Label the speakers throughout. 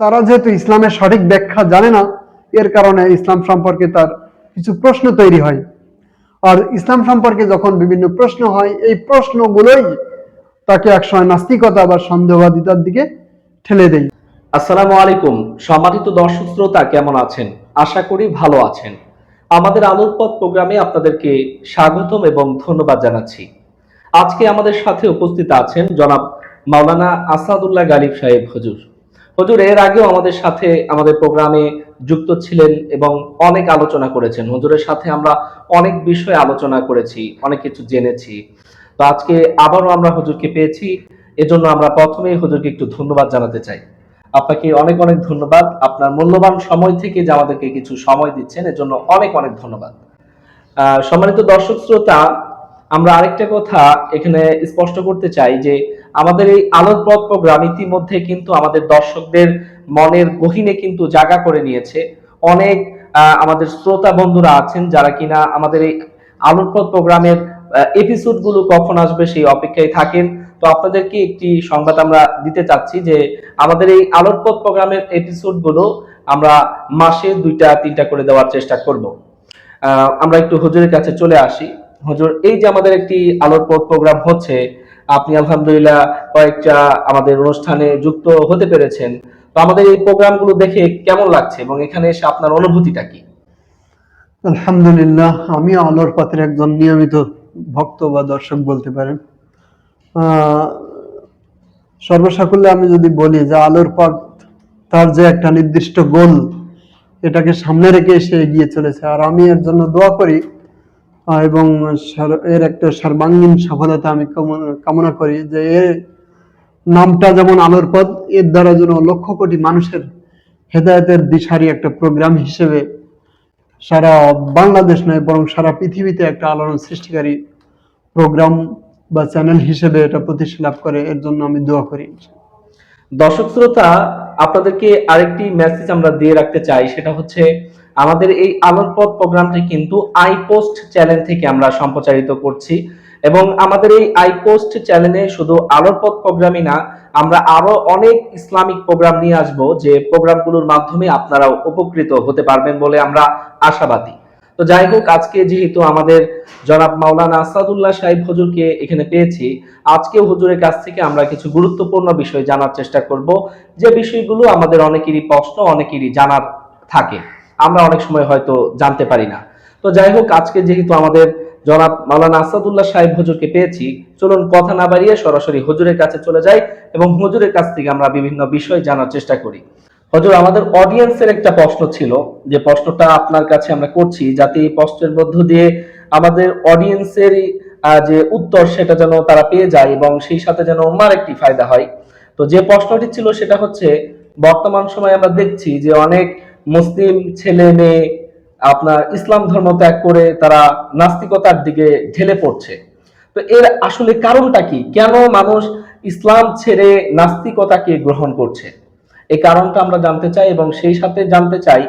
Speaker 1: তারা যেহেতু ইসলামের সঠিক ব্যাখ্যা জানে না, এর কারণে ইসলাম সম্পর্কে তার কিছু প্রশ্ন তৈরি হয়। আর ইসলাম সম্পর্কে যখন বিভিন্ন প্রশ্ন হয়, এই প্রশ্নগুলোই তাকে একসময় নাস্তিকতা বা সন্দেহবাদিতার দিকে ঠেলে দেয়।
Speaker 2: আসসালামু আলাইকুম। সম্মানিত দর্শক শ্রোতা, কেমন আছেন? আশা করি ভালো আছেন। আমাদের আলোর পথ প্রোগ্রামে আপনাদেরকে স্বাগতম এবং ধন্যবাদ জানাচ্ছি। আজকে আমাদের সাথে উপস্থিত আছেন জনাব মাওলানা আসাদুল্লাহ গালিব সাহেব হুজুর। হুজুর এর আগেও আমাদের সাথে আমাদের প্রোগ্রামে যুক্ত ছিলেন এবং অনেক আলোচনা করেছেন। হুজুরের সাথে আমরা অনেক বিষয়ে আলোচনা করেছি, অনেক কিছু জেনেছি। তো আজকে আবারও আমরা হুজুরকে পেয়েছি, এজন্য আমরা প্রথমেই হুজুরকে একটু ধন্যবাদ জানাতে চাই। আপনাকে অনেক অনেক ধন্যবাদ। আপনার মূল্যবান সময় থেকে যে আমাদেরকে কিছু সময় দিচ্ছেন, এর জন্য অনেক অনেক ধন্যবাদ। সম্মানিত দর্শক শ্রোতা, আমরা আরেকটা কথা এখানে স্পষ্ট করতে চাই যে আমাদের এই আলোর পথ প্রোগ্রাম ইতিমধ্যে কিন্তু আমাদের দর্শকদের মনের গহীনে কিন্তু জায়গা করে নিয়েছে। অনেক আমাদের শ্রোতা বন্ধুরা আছেন যারা কিনা আমাদের এই আলোর পথ প্রোগ্রামের এপিসোড গুলো কখন আসবে সেই অপেক্ষায় থাকেন। তো আপনাদেরকে একটি সংবাদ আমরা দিতে চাচ্ছি যে আমাদের এই আলোর পথ প্রোগ্রামের এপিসোড গুলো আমরা মাসে 2টা 3টা করে দেওয়ার চেষ্টা করব। আমরা একটু হুজুরের কাছে চলে আসি। হুজুর, এই যে আমাদের একটি আলোর পথ প্রোগ্রাম হচ্ছে, আপনি আলহামদুলিল্লাহ কয়েকটা আমাদের অনুষ্ঠানে যুক্ত হতে পেরেছেন। তো আমাদের এই প্রোগ্রামগুলো দেখে কেমন লাগছে এবং এখানে এসে আপনার অনুভূতিটা কি?
Speaker 1: আলহামদুলিল্লাহ, আমি আলোর পথের একজন নিয়মিত ভক্ত বা দর্শক বলতে পারেন। আহ সর্বসাকুল্যে আমি যদি বলি যে আলোর পথ, তার যে একটা নির্দিষ্ট গোল, এটাকে সামনে রেখে সে এগিয়ে চলেছে, আর আমি এর জন্য দোয়া করি। এবং এর একটা সর্বাঙ্গীন সফলতা আমি কামনা করি, যে এর নামটা যেমন আলোর পথ, এর দ্বারা যেন লক্ষ কোটি মানুষের হেদায়েতের দিশারি একটা প্রোগ্রাম হিসেবে সারা বাংলাদেশ নয় বরং সারা পৃথিবীতে একটা আলোড়ন সৃষ্টিকারী প্রোগ্রাম বা চ্যানেল হিসেবে এটা প্রতিষ্ঠা লাভ করে, এর জন্য আমি দোয়া করি।
Speaker 2: দর্শক শ্রোতা, আপনাদেরকে আরেকটি মেসেজ আমরা দিয়ে রাখতে চাই, সেটা হচ্ছে আমাদের এই আলোর পথ প্রোগ্রামটি কিন্তু আইপোস্ট চ্যানেল থেকে আমরা সম্প্রচারিত করছি এবং আমাদের এই আইপোস্ট চ্যানেলে শুধু আলোর পথ প্রোগ্রামই না, আমরা আরো অনেক ইসলামিক প্রোগ্রাম নিয়ে আসব, যে প্রোগ্রামগুলোর মাধ্যমে আপনারাও উপকৃত হতে পারবেন বলে আমরা আশাবাদী। তো যাই হোক, আজকে যেহেতু আমাদের জনাব মাওলানা আসাদুল্লাহ সাহেব হুজুরকে এখানে পেয়েছি, আজকে হুজুরের কাছ থেকে আমরা কিছু গুরুত্বপূর্ণ বিষয় জানার চেষ্টা করব, যে বিষয়গুলো আমাদের অনেকেরই প্রশ্ন, অনেকেরই জানার থাকে, আমরা অনেক সময় হয়তো জানতে পারি না। তো যাই হোক, আজকে যেহেতু আমাদের জনাব মাওলানা আসাদুল্লাহ সাহেব হুজুরকে পেয়েছি, চলুন কথা না বাড়িয়ে সরাসরি হুজুরের কাছে চলে যাই এবং হুজুরের কাছ থেকে আমরা বিভিন্ন বিষয় জানার চেষ্টা করি। হুজুর, আমাদের অডিয়েন্সের একটা প্রশ্ন ছিল, যে প্রশ্নটা আপনার কাছে আমরা করছি, যাতে এই প্রশ্নের মধ্য দিয়ে আমাদের অডিয়েন্সের যে উত্তর সেটা যেন তারা পেয়ে যায় এবং সেই সাথে যেন উম্মার একটি ফায়দা হয়। তো যে প্রশ্নটি ছিল সেটা হচ্ছে, বর্তমান সময়ে আমরা দেখছি যে অনেক মুসলিম ছেলে মেয়ে আপনার ইসলাম ধর্ম ত্যাগ করে তারা নাস্তিকতার দিকে ঢেলে পড়ছে। তো এর আসলে কারণটা কি? কেন মানুষ ইসলাম ছেড়ে নাস্তিকতাকে গ্রহণ করছে? এই কারণটা আমরা জানতে চাই এবং সেই সাথে জানতে চাই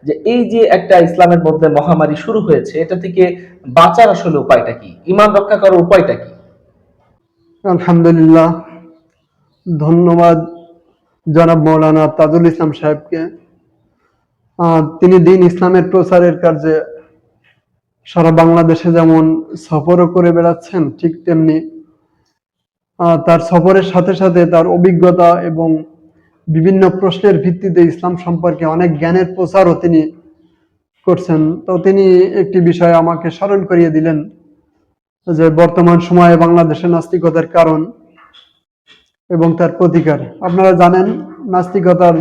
Speaker 2: যে এই যে একটা ইসলামের মধ্যে মহামারী শুরু হয়েছে, এটা থেকে বাঁচার আসলে উপায়টা কি? ঈমান রক্ষা করার উপায়টা কি?
Speaker 1: আলহামদুলিল্লাহ, ধন্যবাদ জনাব মৌলানা তাজুল ইসলাম সাহেবকে। তিনি দিন ইসলামের প্রচারের কার্যে সারা বাংলাদেশে যেমন সফরও করে বেড়াচ্ছেন, ঠিক তেমনি তার সফরের সাথে সাথে তার অভিজ্ঞতা এবং বিভিন্ন প্রশ্নের ভিত্তিতে ইসলাম সম্পর্কে অনেক জ্ঞানের প্রচারও তিনি করছেন। তো তিনি একটি বিষয় আমাকে স্মরণ করিয়ে দিলেন, যে বর্তমান সময়ে বাংলাদেশে নাস্তিকতার কারণ এবং তার প্রতিকার। আপনারা জানেন, নাস্তিকতার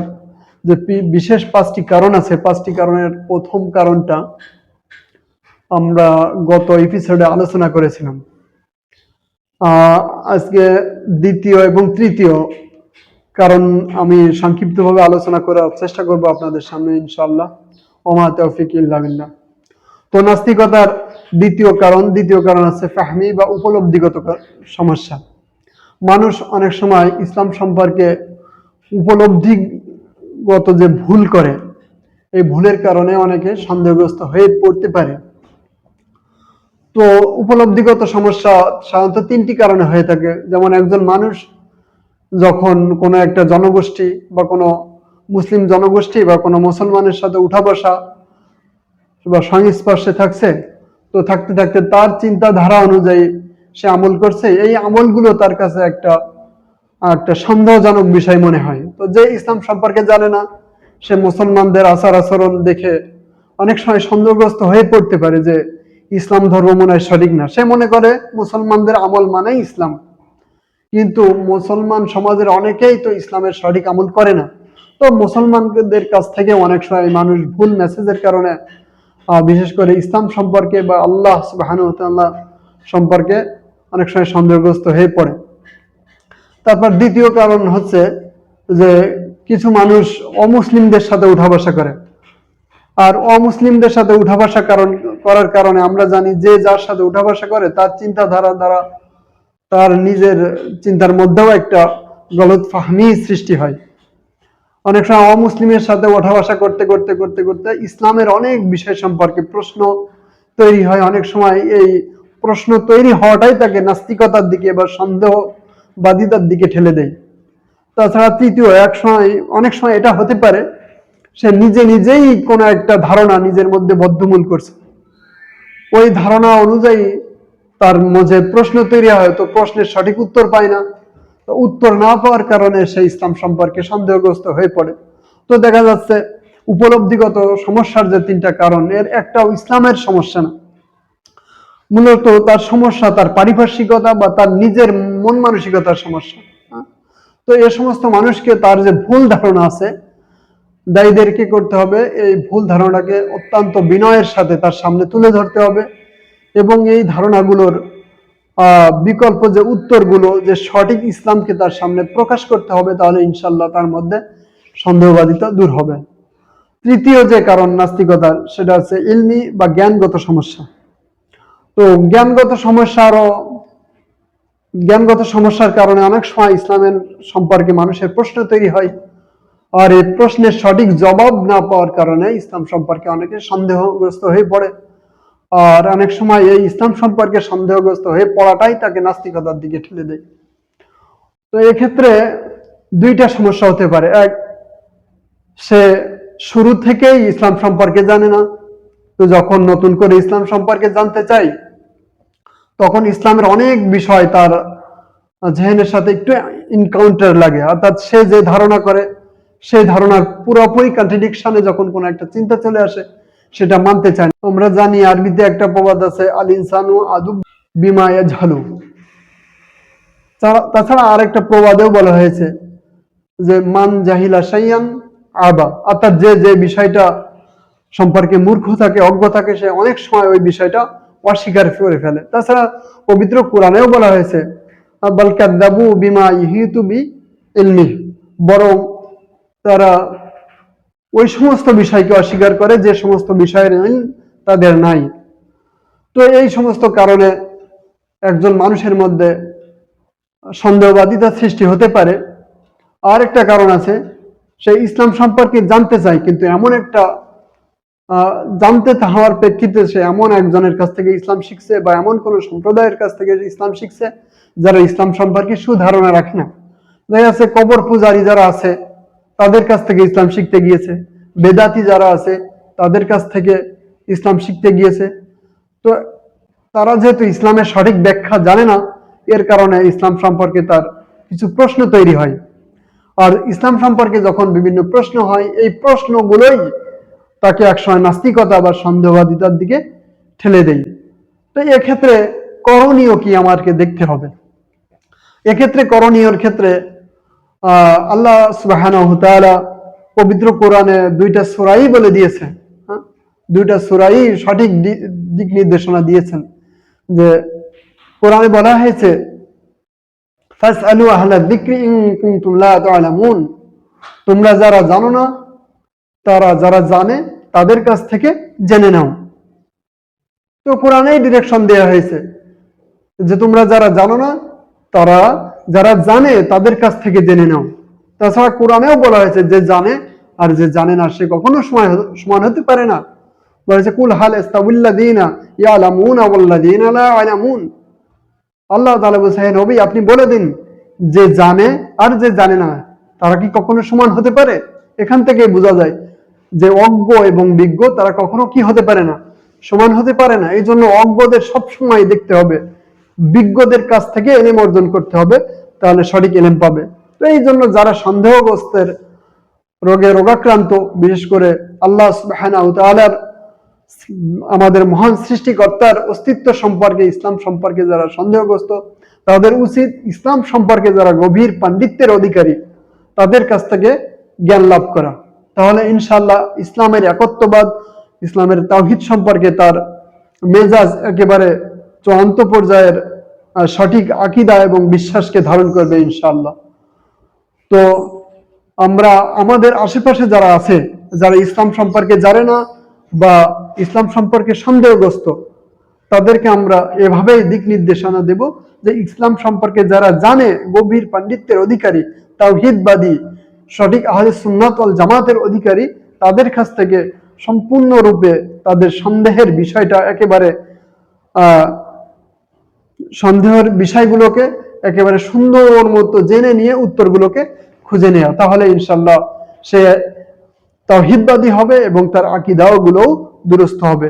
Speaker 1: যে বিশেষ 5টি কারণ আছে, 5টি কারণের প্রথম কারণটা আমরা গত এপিসোডে আলোচনা করেছিলাম। আজকে দ্বিতীয় এবং তৃতীয় কারণ আমি সংক্ষিপ্তভাবে আলোচনা করার চেষ্টা করব আপনাদের সামনে, ইনশাআল্লাহ। ওমা তৌফিক ইল্লা বিল্লাহ। তো নাস্তিকতার দ্বিতীয় কারণ আছে ফাহমি বা উপলব্ধিগত সমস্যা। মানুষ অনেক সময় ইসলাম সম্পর্কে উপলব্ধিগত যে ভুল করে, এই ভুলের কারণে অনেকে সন্দেহগ্রস্ত হয়ে পড়তে পারে। তো উপলব্ধিগত সমস্যা সাধারণত 3টি কারণে হয়ে থাকে। যেমন একজন মানুষ যখন কোনো একটা জনগোষ্ঠী বা কোনো মুসলিম জনগোষ্ঠী বা কোনো মুসলমানের সাথে উঠা বসা বা সংস্পর্শে থাকছে, তো থাকতে থাকতে তার চিন্তাধারা অনুযায়ী সে আমল করছে, এই আমলগুলো তার কাছে একটা একটা সন্দেহজনক বিষয় মনে হয়। তো যে ইসলাম সম্পর্কে জানে না, সে মুসলমানদের আচার আচরণ দেখে অনেক সময় সন্দেহগ্রস্ত হয়ে পড়তে পারে যে ইসলাম ধর্ম মনে হয় সঠিক না। সে মনে করে মুসলমানদের আমল মানেই ইসলাম, কিন্তু মুসলমান সমাজের অনেকেই তো ইসলামের সঠিক আমল করে না। তো মুসলমানদের কাছ থেকে অনেক সময় মানুষ ভুল মেসেজের কারণে বিশেষ করে ইসলাম সম্পর্কে বা আল্লাহ সুবহানাহু ওয়া তাআলা সম্পর্কে অনেক সময় সন্দেহগ্রস্ত হয়ে পড়ে। তারপর দ্বিতীয় কারণ হচ্ছে যে কিছু মানুষ অমুসলিমদের সাথে উঠা বসা করে, আর অমুসলিমদের সাথে উঠা বসা করার কারণে আমরা জানি যে যার সাথে উঠা বসা করে তার চিন্তাধারা দ্বারা তার নিজের চিন্তার মধ্যেও একটা গলত ফাহমি সৃষ্টি হয়। অনেক সময় অমুসলিমের সাথে ওঠা বসা করতে করতে করতে করতে ইসলামের অনেক বিষয় সম্পর্কে প্রশ্ন তৈরি হয়। অনেক সময় এই প্রশ্ন তৈরি হওয়াটাই তাকে নাস্তিকতার দিকে বা সন্দেহবাদিতার দিকে ঠেলে দেয়। তাছাড়া তৃতীয়, অনেক সময় এটা হতে পারে সে নিজে নিজেই কোনো একটা ধারণা নিজের মধ্যে বদ্ধমূল করছে, ওই ধারণা অনুযায়ী তার মধ্যে প্রশ্ন তৈরি হয়, তো প্রশ্নের সঠিক উত্তর পায় না, তো উত্তর না পাওয়ার কারণে সে ইসলাম সম্পর্কে সন্দেহগ্রস্ত হয়ে পড়ে। তো দেখা যাচ্ছে উপলব্ধিগত সমস্যার যে তিনটা কারণ, এর একটাও ইসলামের সমস্যা না, মূলত তার সমস্যা তার পারিপার্শ্বিকতা বা তার নিজের মন মানসিকতার সমস্যা। তো এ সমস্ত মানুষকে তার যে ভুল ধারণা আছে, দায়ীদের কি করতে হবে, এই ভুল ধারণাকে অত্যন্ত বিনয়ের সাথে তার সামনে তুলে ধরতে হবে এবং এই ধারণাগুলোর বিকল্প যে উত্তরগুলো, যে সঠিক ইসলামকে তার সামনে প্রকাশ করতে হবে, তাহলে ইনশাল্লাহ তার মধ্যে সন্দেহবাদিতা দূর হবে। তৃতীয় যে কারণ নাস্তিকতার, সেটা হচ্ছে ইলমি বা জ্ঞানগত সমস্যা। তো জ্ঞানগত সমস্যার কারণে অনেক সময় ইসলামের সম্পর্কে মানুষের প্রশ্ন তৈরি হয়, আর এই প্রশ্নের সঠিক জবাব না পাওয়ার কারণে ইসলাম সম্পর্কে অনেকে সন্দেহগ্রস্ত হয়ে পড়ে, আর অনেক সময় এই ইসলাম সম্পর্কে সন্দেহগ্রস্ত হয়ে পড়াটাই তাকে নাস্তিকতার দিকে ঠেলে দেয়। তো এক্ষেত্রে দুইটা সমস্যা হতে পারে। এক, সে শুরু থেকেই ইসলাম সম্পর্কে জানে না, তো যখন নতুন করে ইসলাম সম্পর্কে জানতে চাই, তখন ইসলামের অনেক বিষয় তার জেহেনের সাথে একটু ইনকাউন্টার লাগে, অর্থাৎ সে যে ধারণা করে সেই ধারণার পুরোপুরি কন্ট্রাডিকশনে যখন কোনো একটা চিন্তা চলে আসে, সেটা মানতে চায় না। আমরা জানি আরবিতে একটা প্রবাদ আছে, আল ইনসানু আদু বিমা ইয়াজহালু। তাছাড়া আরেকটা প্রবাদেও বলা হয়েছে যে মান জাহিলা শাইয়ান আবা, অর্থাৎ যে যে বিষয়টা সম্পর্কে মূর্খ থাকে, অজ্ঞ থাকে, সে অনেক সময় ওই বিষয়টা অস্বীকার করে ফেলে। তাছাড়া পবিত্র কোরআনেও বলা হয়েছে বাল কাযযাবু বিমা ইহিতু বি ইলমি, বরং তারা ওই সমস্ত বিষয়কে অস্বীকার করে যে সমস্ত বিষয়ের ইলম তাদের নাই। তো এই সমস্ত কারণে একজন মানুষের মধ্যে সন্দেহবাদিতার সৃষ্টি হতে পারে। আর একটা কারণ আছে, সে ইসলাম সম্পর্কে জানতে চায়, কিন্তু এমন একটা জানতে হওয়ার প্রেক্ষিতে সে এমন একজনের কাছ থেকে ইসলাম শিখছে বা এমন কোন সম্প্রদায়ের কাছ থেকে ইসলাম শিখছে যারা ইসলাম সম্পর্কে সুধারণা রাখে না। দেখা যাচ্ছে কবর পূজারী যারা আছে তাদের কাছ থেকে ইসলাম শিখতে গিয়েছে, বেদাতি যারা আছে তাদের কাছ থেকে ইসলাম শিখতে গিয়েছে। তো তারা যেহেতু ইসলামের সঠিক ব্যাখ্যা জানে না, এর কারণে ইসলাম সম্পর্কে তার কিছু প্রশ্ন তৈরি হয়। আর ইসলাম সম্পর্কে যখন বিভিন্ন প্রশ্ন হয়, এই প্রশ্নগুলোই তাকে একসময় নাস্তিকতা বা সন্দেহবাদিতার দিকে ঠেলে দেয়। তো এক্ষেত্রে করণীয় কি আমাকে দেখতে হবে। এক্ষেত্রে করণীয়র ক্ষেত্রে আল্লাহ সুবহানাহু ওয়া তাআলা পবিত্র কোরআনে দুইটা সূরাই বলে দিয়েছে, দুইটা সূরাই সঠিক দিক নির্দেশনা দিয়েছেন। যে কোরআনে বলা হয়েছে ফাসআলু আহলা যিকরি ইন কুনতুম লা তা'লামুন, তোমরা যারা জানো না তারা যারা জানে তাদের কাছ থেকে জেনে নাও। তো কোরআনেই ডিরেকশন দেওয়া হয়েছে যে তোমরা যারা জানো না তারা যারা জানে তাদের কাছ থেকে জেনে নাও। তাছাড়া কোরআনেও বলা হয়েছে যে জানে আর যে জানে না সে কখনো সমান হতে পারে না। বলা হয়েছে কুল হাল ইস্তাউল্লাযীনা ইয়ালামুনা ওয়াল্লাযীনা লা ইয়ালামুন। আল্লাহ তাআলা বলেছেন হে নবী আপনি বলে দিন যে জানে আর যে জানে না তারা কি কখনো সমান হতে পারে? এখান থেকে বোঝা যায় যে অজ্ঞ এবং বিজ্ঞ তারা কখনো কি হতে পারে না, সমান হতে পারে না। এই জন্য অজ্ঞদের সবসময় দেখতে হবে, বিজ্ঞদের কাছ থেকে এলেম অর্জন করতে হবে, তাহলে সঠিক এলেম পাবে। তো এই জন্য যারা সন্দেহগ্রস্তের রোগে রোগাক্রান্ত, বিশেষ করে আল্লাহ সুবহানাহু ওয়া তাআলার আমাদের মহান সৃষ্টিকর্তার অস্তিত্ব সম্পর্কে, ইসলাম সম্পর্কে যারা সন্দেহগ্রস্ত, তাদের উচিত ইসলাম সম্পর্কে যারা গভীর পাণ্ডিত্যের অধিকারী তাদের কাছ থেকে জ্ঞান লাভ করা। তাহলে ইনশাআল্লাহ ইসলামের একত্ববাদ, ইসলামের তাওহীদ সম্পর্কে তার মেজাজ একেবারে চূড়ান্ত পর্যায়ের সঠিক আকীদা এবং বিশ্বাসকে ধারণ করবে ইনশাআল্লাহ। তো আমরা আমাদের আশেপাশে যারা আছে, যারা ইসলাম সম্পর্কে জানে না বা ইসলাম সম্পর্কে সন্দেহগ্রস্ত, তাদেরকে আমরা এভাবেই দিক নির্দেশনা দেব যে ইসলাম সম্পর্কে যারা জানে, গভীর পাণ্ডিত্যের অধিকারী, তাওহীদবাদী, সঠিক আহলে সুন্নাত ওয়াল জামাতের অধিকারী, তাদের কাছ থেকে সম্পূর্ণরূপে তাদের সন্দেহের বিষয়টা একেবারে সন্দেহের বিষয়গুলোকে একেবারে সুন্দর মতো জেনে নিয়ে উত্তরগুলোকে খুঁজে নেওয়া। তাহলে ইনশাআল্লাহ সে তাওহীদবাদী হবে এবং তার আকীদাও গুলোও দুরুস্ত হবে।